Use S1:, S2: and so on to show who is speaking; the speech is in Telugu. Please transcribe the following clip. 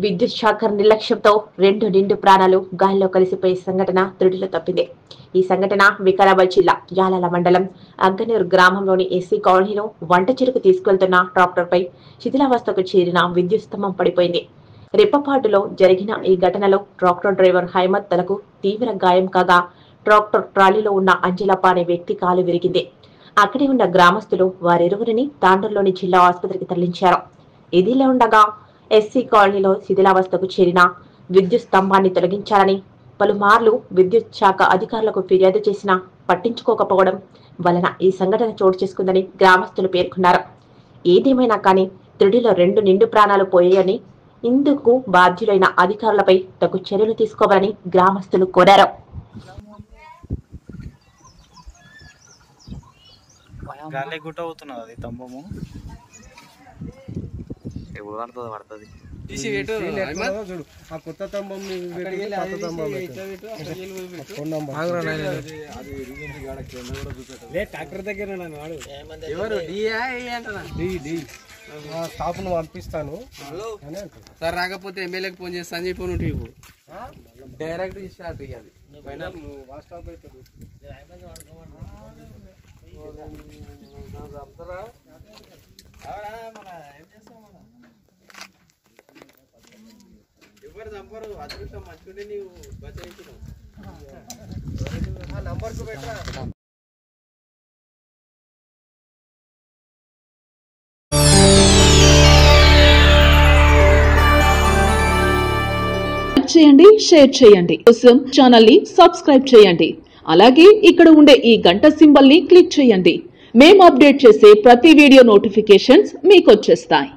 S1: విద్యుత్ శాఖ నిర్లక్ష్యంతో 2 నిండు ప్రాణాలు గాలిలో కలిసిపోయే సంఘటన త్రుటిలో తప్పింది. ఈ సంఘటన వికారాబాద్ జిల్లా యాలాల మండలం అగ్గనూరు గ్రామంలోని ఎస్సీ కాలనీలో వంట చెరుకు తీసుకెళ్తున్న ట్రాక్టర్పై శిథిలావస్థకు చేరిన విద్యుత్ స్తంభం పడిపోయింది. రెప్పపాటులో జరిగిన ఈ ఘటనలో ట్రాక్టర్ డ్రైవర్ హైమద్ తలకు తీవ్ర గాయం కాగా ట్రాక్టర్ ట్రాలీలో ఉన్న అంజలప్ప అనే వ్యక్తి కాలు విరిగింది. అక్కడే ఉన్న గ్రామస్తులు వారిరువురిని తాండూరులోని జిల్లా ఆసుపత్రికి తరలించారు. ఇదిలా ఉండగా ఎస్సీ కాలనీలో శిథిలావస్థకు చేరిన విద్యుత్ స్తంభాన్ని తొలగించాలని పలుమార్లు విద్యుత్ శాఖ అధికారులకు ఫిర్యాదు చేసినా పట్టించుకోకపోవడం వలన ఈ సంఘటన చోటు చేసుకుందని గ్రామస్తులు పేర్కొన్నారు. ఏదేమైనా కానీ త్రుడిలో 2 నిండు ప్రాణాలు పోయాయని, ఇందుకు బాధ్యులైన అధికారులపై తగు చర్యలు తీసుకోవాలని గ్రామస్తులు కోరారు.
S2: స్టాఫ్ ను పంపిస్తాను
S3: సార్, రాకపోతే ఎమ్మెల్యేకి ఫోన్ చేస్తా అని చెప్పి నువ్వు ఇప్పుడు డైరెక్ట్ స్టార్ట్ ఇవ్వాలి. ఎవరు చంపరు, అదృష్టం మంచుంటే నీవు బచాయించినావు. నంబర్కు పెట్టరా.
S4: చేయండి, షేర్ చేయండి. కోసం ఛానల్ ని సబ్స్క్రైబ్ చేయండి. అలాగే ఇక్కడ ఉండే ఈ గంట సింబల్ ని క్లిక్ చేయండి. మేము అప్డేట్ చేసే ప్రతి వీడియో నోటిఫికేషన్స్ మీకు వచ్చేస్తాయి.